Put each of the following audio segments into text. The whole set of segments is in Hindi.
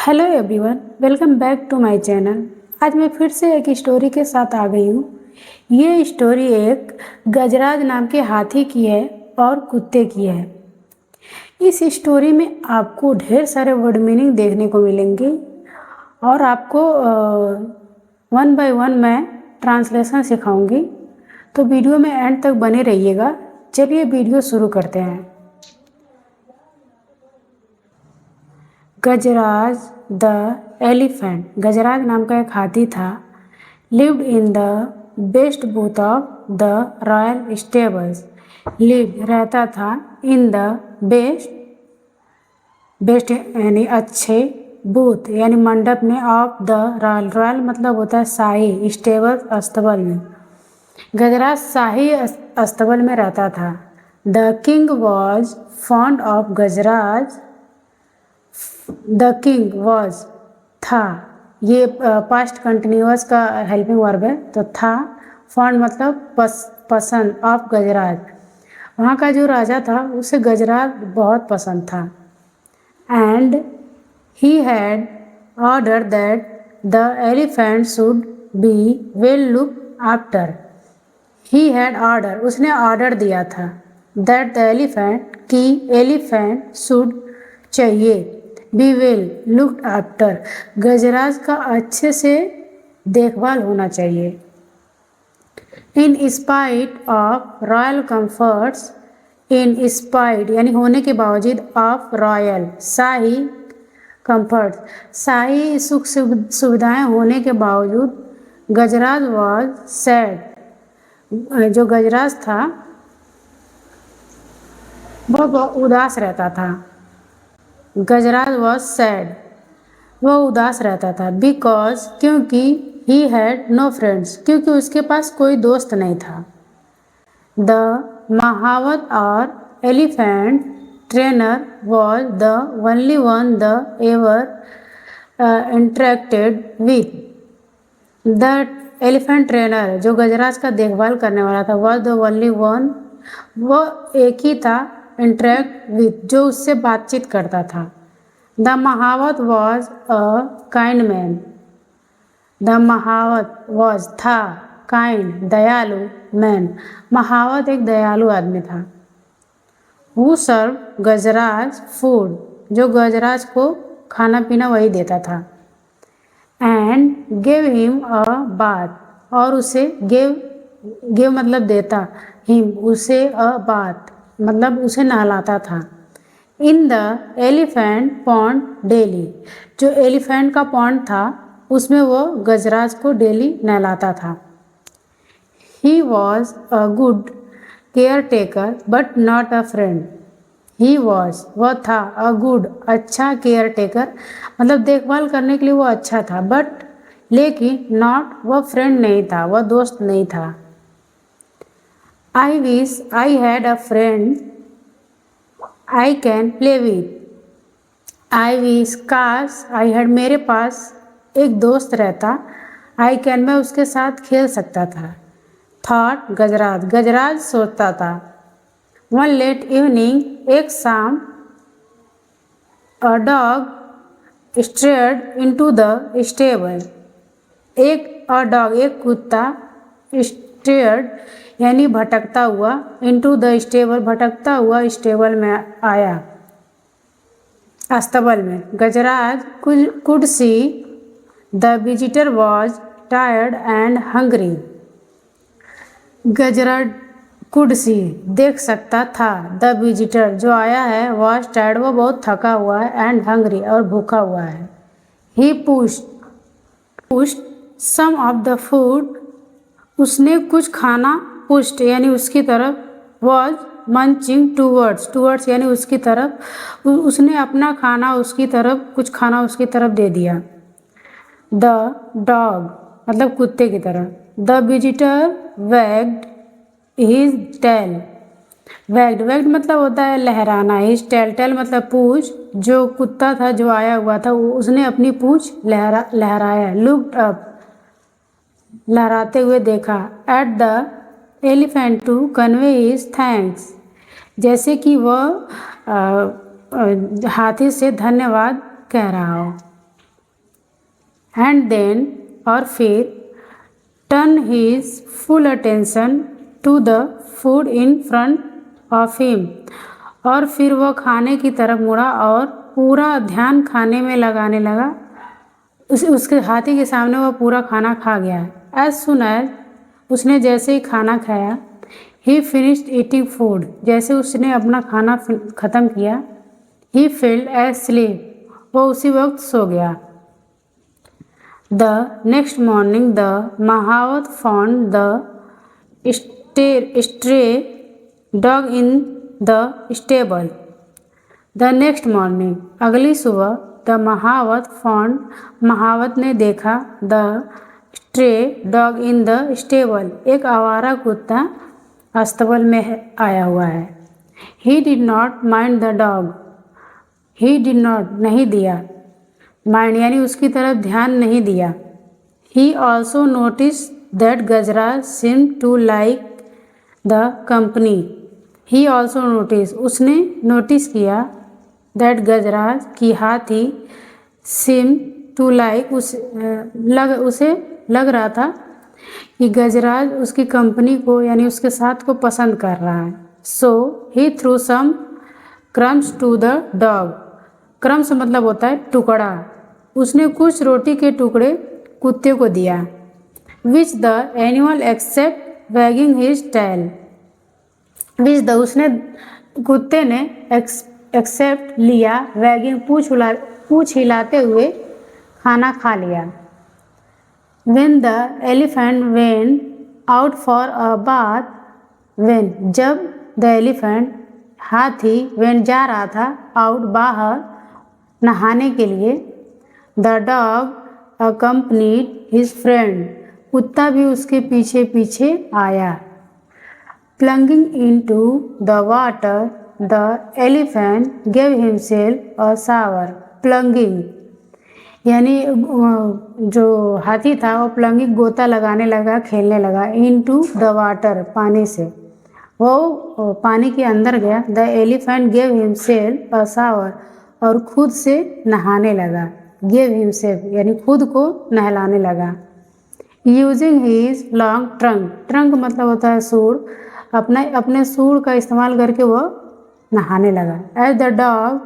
Hello everyone, welcome back to my channel. आज मैं फिर से एक स्टोरी के साथ आ गई हूँ। ये स्टोरी एक गजराज नाम के हाथी की है और कुत्ते की है। इस स्टोरी में आपको ढेर सारे वर्ड मीनिंग देखने को मिलेंगे और आपको वन बाय वन मैं ट्रांसलेशन सिखाऊंगी, तो वीडियो में एंड तक बने रहिएगा। चलिए वीडियो शुरू करते हैं। गजराज द एलिफेंट, गजराज नाम का एक हाथी था। Lived in the best booth of the royal stables, lived रहता था, इन द बेस्ट, बेस्ट यानी अच्छे, बूथ यानी मंडप में, ऑफ द रॉयल, रॉयल मतलब होता है शाही, स्टेबल अस्तबल में। गजराज शाही अस्तबल में रहता था। The king was fond of Gajraj, the king was था, ये पास्ट कंटिन्यूअस का हेल्पिंग वर्ब है, तो था। फॉन्ड मतलब पसंद, ऑफ गजराज, वहाँ का जो राजा था उसे गजराज बहुत पसंद था। And he had order that the elephant should be well look after, he had order, उसने ऑर्डर दिया था, दैट द एलिफेंट, की एलिफेंट शुड चाहिए, बी वेल लुक्ड आफ्टर, गजराज का अच्छे से देखभाल होना चाहिए। In spite of royal comforts, in spite यानी होने के बावजूद, ऑफ रॉयल शाही, कम्फर्ट शाही सुख सुविधाएं होने के बावजूद, गजराज वॉज सैड, जो गजराज था वह उदास रहता था। गजराज वॉज सैड, वह उदास रहता था। बिकॉज क्योंकि, ही हैड नो फ्रेंड्स, क्योंकि उसके पास कोई दोस्त नहीं था। द महावत और elephant trainer was the only one the ever interacted with, the elephant trainer जो गजराज का देखभाल करने वाला था, वॉज द ओनली वन, वह एक ही था, इंटरेक्ट विथ जो उससे बातचीत करता था। The mahout was a kind man, the mahout was था, काइंड दयालु, मैन महावत एक दयालु आदमी था। हु सर्व गजराज फूड, जो गजराज को खाना पीना वही देता था। And give him a bath, और उसे गिव मतलब देता, हिम उसे, अ बाथ मतलब उसे नहलाता था। In the elephant pond daily, जो एलिफेंट का पॉन्ड था उसमें वो गजराज को डेली नहलाता था। He was a good care taker but not a friend, he was वह था, अ गुड अच्छा, केयर टेकर मतलब देखभाल करने के लिए वो अच्छा था, बट लेकिन नॉट वह फ्रेंड नहीं था, वह दोस्त नहीं था। I wish I had a friend I can play with, I wish काश, आई हैड मेरे पास एक दोस्त रहता, आई कैन मैं उसके साथ खेल सकता था। थॉट गजराज, गजराज सोचता था। वन लेट इवनिंग, एक शाम, a dog strayed into the stable, एक अ डॉग एक कुत्ता, स्ट्रेयर्ड यानी भटकता हुआ, इनटू द स्टेबल भटकता हुआ स्टेबल में आया, अस्तबल में। Gajraj could see the visitor was tired and hungry, Gajraj could see देख सकता था, द विजिटर जो आया है, वॉज टायर्ड वो बहुत थका हुआ है, एंड हंग्री और भूखा हुआ है। He pushed some of the food, उसने कुछ खाना, पुश्ड यानी उसकी तरफ, वॉज मंचिंग टूवर्ड्स यानी उसकी तरफ, उसने अपना खाना उसकी तरफ, कुछ खाना उसकी तरफ दे दिया। द डॉग मतलब कुत्ते की तरफ। The visitor wagged his tail, wagged मतलब होता है लहराना, हिज टेल मतलब पूंछ, जो कुत्ता था जो आया हुआ था उसने अपनी पूंछ लहराया। लुक्ड अप लहराते हुए देखा। At the elephant to convey his thanks, जैसे कि वह हाथी से धन्यवाद कह रहा हो। एंड देन और फिर turn his full attention to the food in front of him, और फिर वह खाने की तरफ मुड़ा और पूरा ध्यान खाने में लगाने लगा। उसके हाथी के सामने वह पूरा खाना खा गया। एज सुन एज उसने जैसे ही खाना खाया, ही फिनिश्ड ईटिंग फूड, जैसे उसने अपना खाना ख़त्म किया, ही फेल्ड एज स्लीप, वो उसी वक्त सो गया। The next morning the mahout found the stray dog in the stable. The next morning, अगली सुबह, द महावत फाउंड, महावत ने देखा, the stray dog in the stable, एक आवारा कुत्ता अस्तबल में आया हुआ है। He did not mind the dog, he did not नहीं दिया, माइंड यानी उसकी तरफ ध्यान नहीं दिया। He also notice that Gajraj seem to like the company, he also notice, उसने नोटिस किया, दैट गजराज की हाथी, सीम टू लाइक, उसे लग रहा था कि गजराज उसकी कंपनी को यानी उसके साथ को पसंद कर रहा है। So he threw some crumbs to the dog, crumbs मतलब होता है टुकड़ा, उसने कुछ रोटी के टुकड़े कुत्ते को दिया। Which the animal accept wagging his tail, which the उसने कुत्ते ने एक्सेप्ट लिया, वैगिंग पूछ हिलाते हुए खाना खा लिया। When the elephant went out for a bath, when जब the elephant हाथी went जा रहा था out बाहर नहाने के लिए, the dog accompanied his friend, कुत्ता भी उसके पीछे पीछे आया। Plunging into the water, the elephant gave himself a shower, plunging यानी जो हाथी था वो प्लंगिंग गोता लगाने लगा, खेलने लगा, इनटू द वाटर, पानी से, वो पानी के अंदर गया। The elephant gave himself a shower, और खुद से नहाने लगा। गेव हिमसेल्फ यानी खुद को नहलाने लगा। Using his long trunk, trunk मतलब होता है सूंड, अपने सूंड का इस्तेमाल करके वो नहाने लगा। As the dog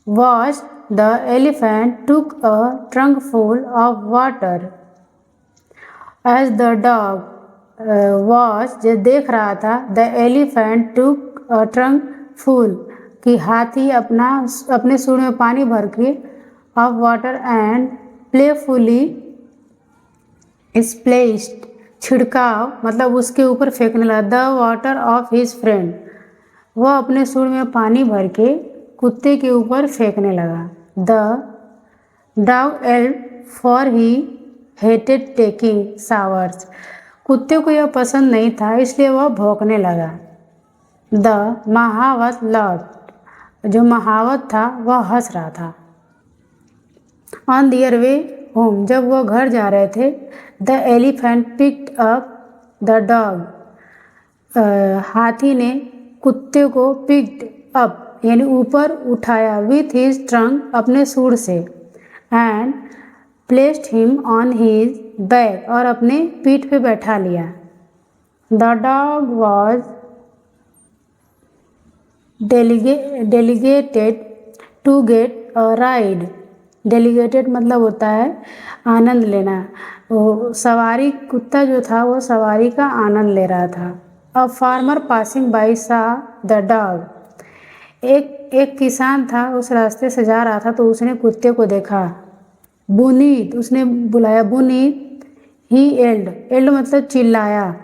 watch the elephant took a trunkful of water, as the dog was, जो देख रहा था, the elephant took a trunkful, कि हाथी अपने सूंड में पानी भर के, of water and playfully splashed, छिड़काव मतलब उसके ऊपर फेंकने लगा, the water of his friend, वह अपने सूंड में पानी भर के कुत्ते के ऊपर फेंकने लगा। The dog yelped for he hated taking showers, कुत्ते को यह पसंद नहीं था इसलिए वह भौंकने लगा। The महावत laughed, जो महावत था वह हंस रहा था। On their way home, जब वह घर जा रहे थे, the elephant picked up the dog, हाथी ने कुत्ते को picked up यानी ऊपर उठाया, विथ हिज ट्रंक अपने सूंड से, and placed him on his back, और अपने पीठ पे बैठा लिया। The dog was delegated to get a ride, delegated मतलब होता है आनंद लेना, वो सवारी, कुत्ता जो था वो सवारी का आनंद ले रहा था। अ फार्मर पासिंग बाई सा द डॉग, एक किसान था उस रास्ते से जा रहा था तो उसने कुत्ते को देखा। बुनीत, उसने बुलाया, बुनीत, ही एल्ड मतलब चिल्लाया।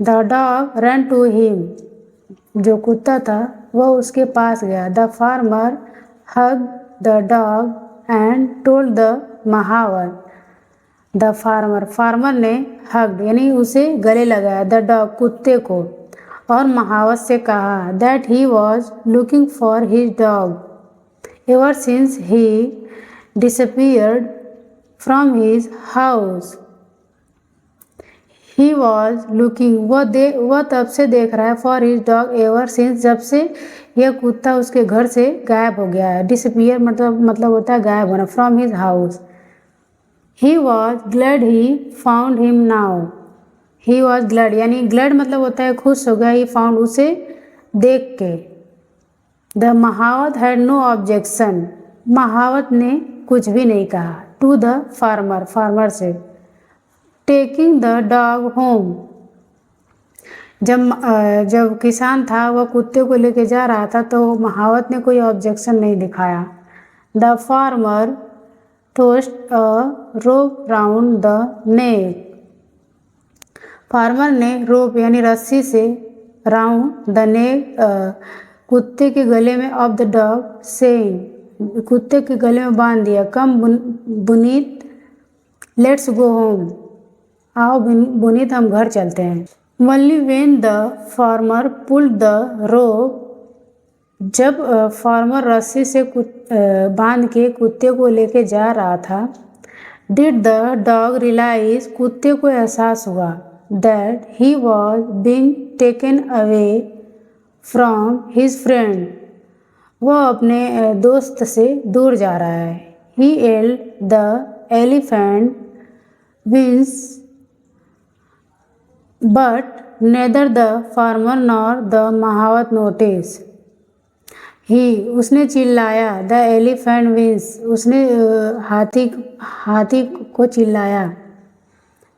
The dog run to him, जो कुत्ता था वह उसके पास गया। The farmer hug the dog and told the mahout, the farmer ने हग यानी उसे गले लगाया, द डॉग कुत्ते को, और महावत से कहा, that he was looking for his dog ever since he disappeared from his house. He was looking, वह तब से देख रहा है, for his dog ever since, जब से यह कुत्ता उसके घर से गायब हो गया है। डिसअपीयर मतलब होता है गायब होना, from his house, he was glad he found him now. He was glad यानी ग्लैड मतलब होता है खुश हो गया, ही फाउंड उसे देख के। द महावत हैड नो ऑब्जेक्शन, महावत ने कुछ भी नहीं कहा। टू द फार्मर, फार्मर से। टेकिंग द डॉग होम, जब किसान था वह कुत्ते को लेके जा रहा था तो महावत ने कोई ऑब्जेक्शन नहीं दिखाया। The farmer toast a rope round the neck, farmer ने रोप यानी रस्सी से राउंड द नेक कुत्ते के गले में ऑफ द डॉग सेइंग, कुत्ते के गले में बांध दिया। कम बुनीत लेट्स गो होम, आओ बुनीत हम घर चलते हैं। Only when the farmer pulled the rope, जब फार्मर रस्सी से बांध के कुत्ते को लेके जा रहा था। डिड द डॉग रियलाइज, कुत्ते को एहसास हुआ that he was being taken away from his friend, वह अपने दोस्त से दूर जा रहा है। He yelled the elephant wins but neither the farmer nor the mahout notice, he उसने चिल्लाया। द एलिफेंट विंस, उसने हाथी को चिल्लाया।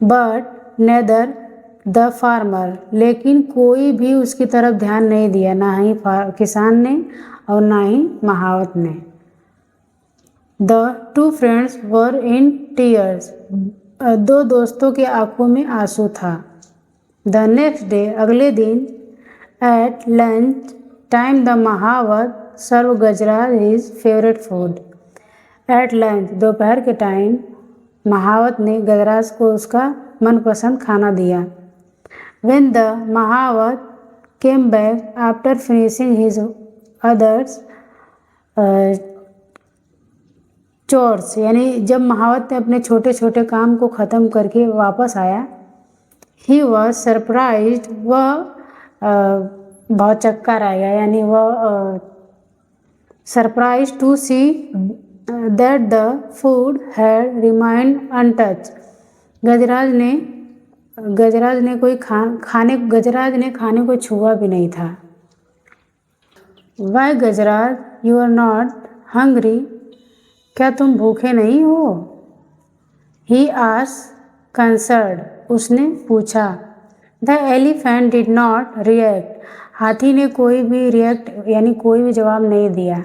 बट नेदर द फार्मर, लेकिन कोई भी उसकी तरफ ध्यान नहीं दिया, ना ही किसान ने और ना ही महावत ने। The two friends were in tears, दो दोस्तों के आंखों में आंसू था। द नेक्स्ट डे, अगले दिन। At lunch time the mahout serve Gajraj his favourite food, at lunch दोपहर के टाइम महावत ने गजराज को उसका मनपसंद खाना दिया। When the महावत came back after finishing his others chores, यानी जब महावत ने अपने छोटे छोटे काम को ख़त्म करके वापस आया। ही वॉज सरप्राइज्ड, वह बहुत चक्कर आ गया, यानी वह surprise to see that the food had remained untouched, Gajraj ने गजराज ने खाने को छुआ भी नहीं था। Why Gajraj, you are not hungry, क्या तुम भूखे नहीं हो? ही आस कंसर्ड, उसने पूछा। The elephant did not react, हाथी ने कोई भी यानी कोई भी जवाब नहीं दिया।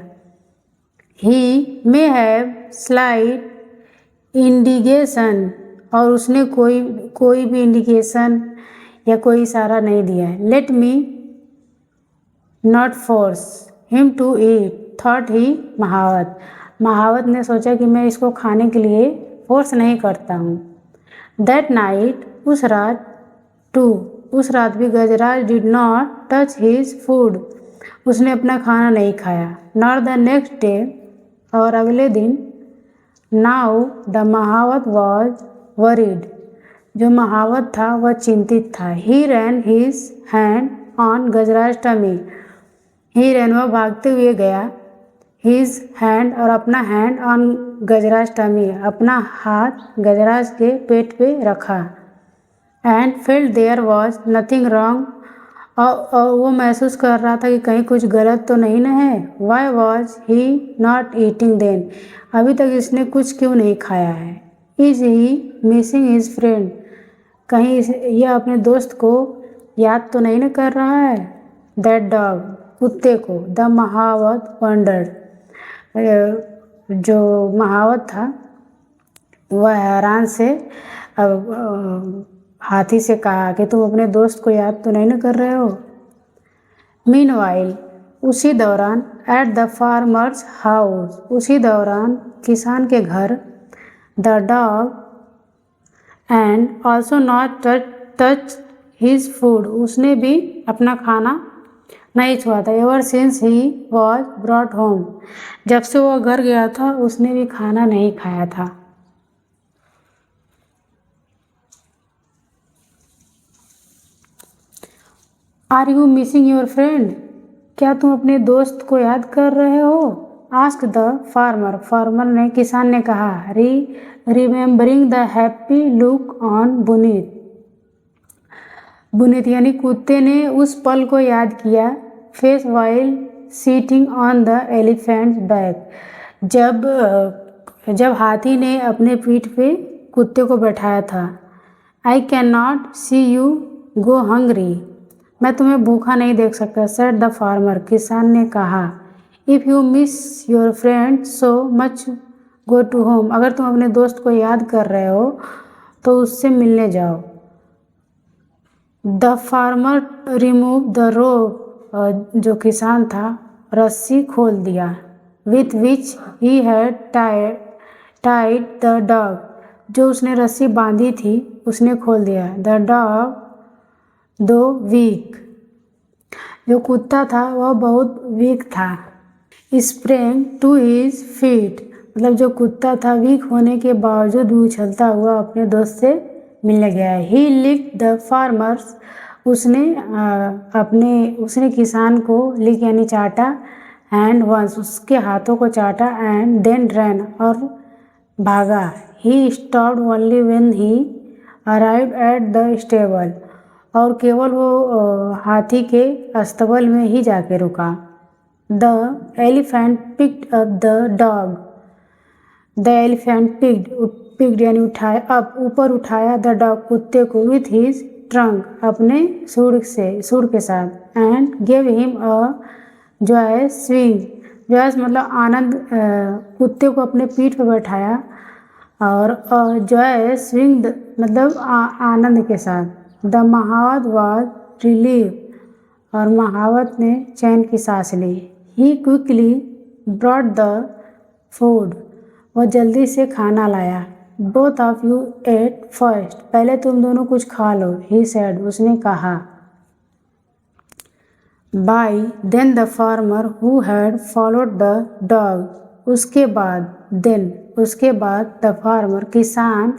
ही मे हैव स्लाइट इंडिकेशन, और उसने कोई भी इंडिकेशन या कोई इशारा नहीं दिया। Let me not force him to eat, thought ही महावत ने सोचा कि मैं इसको खाने के लिए फोर्स नहीं करता हूँ। दैट नाइट, उस रात भी Gajraj did not touch his food, उसने अपना खाना नहीं खाया। नॉर द नेक्स्ट डे, और अगले दिन। Now the mahout was worried, जो महावत था वह चिंतित था। He ran his hand on Gajraj tummy, he ran वह भागते हुए गया। हिज हैंड, और अपना हैंड ऑन गजराज टमी, अपना हाथ गजराज के पेट पे रखा। And felt there was nothing wrong, और वो महसूस कर रहा था कि कहीं कुछ गलत तो नहीं न है। Why was he not eating then, अभी तक इसने कुछ क्यों नहीं खाया है। Is he missing his friend, कहीं यह अपने दोस्त को याद तो नहीं न कर रहा है। दैट डॉग, कुत्ते को। द महावत वंडर्ड, जो महावत था वह हैरान से हाथी से कहा कि तुम अपने दोस्त को याद तो नहीं न कर रहे हो। मीनवाइल, उसी दौरान। एट द फार्मर्स हाउस, उसी दौरान किसान के घर। The dog and also not touch his food, उसने भी अपना खाना नहीं छुआ था। Ever since he was brought home, जब से वह घर गया था उसने भी खाना नहीं खाया था। Are you missing your friend, क्या तुम अपने दोस्त को याद कर रहे हो? आस्क द फार्मर, फार्मर ने, किसान ने कहा, remembering the happy look on Buneet, Buneet यानी कुत्ते ने उस पल को याद किया, face while sitting on the elephant back, जब हाथी ने अपने पीठ पे कुत्ते को बैठाया था। I can not see you go hungry, मैं तुम्हें भूखा नहीं देख सकता, सेड द फार्मर, किसान ने कहा। If you miss your friend so much go to home, अगर तुम अपने दोस्त को याद कर रहे हो तो उससे मिलने जाओ। The farmer remove the rope, जो किसान था रस्सी खोल दिया, with which he had tied the dog, जो उसने रस्सी बांधी थी उसने खोल दिया। द डॉग दो वीक, जो कुत्ता था वह बहुत वीक था। स्प्रिंग टू हिज फीट, मतलब जो कुत्ता था वीक होने के बावजूद भी उछलता हुआ अपने दोस्त से मिलने गया। ही लिक द फार्मर्स, उसने किसान को लिक यानी चाटा, एंड वंस, उसके हाथों को चाटा, एंड देन रन, और भागा। He stopped only when he arrived at the stable, और केवल वो हाथी के अस्तबल में ही जाके रुका। The elephant picked up the dog, the elephant picked यानी उठाया, अप ऊपर उठाया, द डॉग कुत्ते को, विथ हिज ट्रंक, अपने सूंड के साथ, and gave him a joyous swing, joyous मतलब आनंद, कुत्ते को अपने पीठ पर बैठाया, और जॉयस स्विंग मतलब आनंद के साथ। द महावत वाज रिलीव, और महावत ने चैन की सांस ली। ही क्विकली ब्रॉट द फूड, वह जल्दी से खाना लाया। Both of you at first, पहले तुम दोनों कुछ खा लो, ही सेड, उसने कहा। By then the farmer who had followed the dog, उसके बाद द फार्मर, किसान,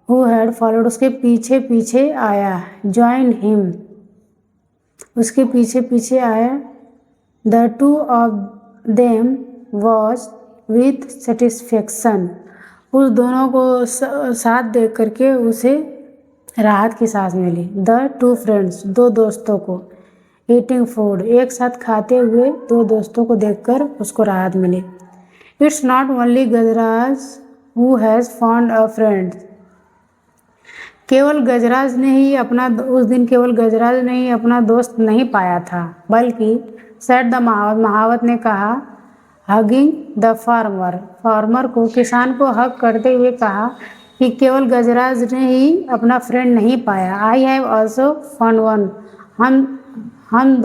हु हैड फॉलोड, उसके पीछे पीछे आया, ज्वाइन हिम, उसके पीछे पीछे आया। The two of them watch with satisfaction, उस दोनों को साथ देख करके उसे राहत की सांस मिली। द टू फ्रेंड्स, दो दोस्तों को, ईटिंग फूड, एक साथ खाते हुए दो दोस्तों को देखकर उसको राहत मिली। It's not only Gajraj who has found a friend, केवल गजराज ने ही अपना दोस्त नहीं पाया था, बल्कि सेड द महावत ने कहा, हगिंग द फार्मर, फार्मर को, किसान को हग करते हुए कहा कि केवल गजराज ने ही अपना फ्रेंड नहीं पाया, I have also found one, हम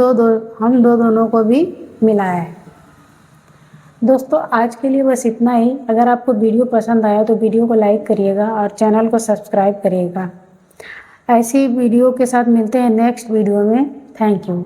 दोनों को भी मिला है। दोस्तों आज के लिए बस इतना ही। अगर आपको वीडियो पसंद आया तो वीडियो को लाइक करिएगा और चैनल को सब्सक्राइब करिएगा। ऐसी वीडियो के साथ मिलते हैं नेक्स्ट वीडियो में। Thank you.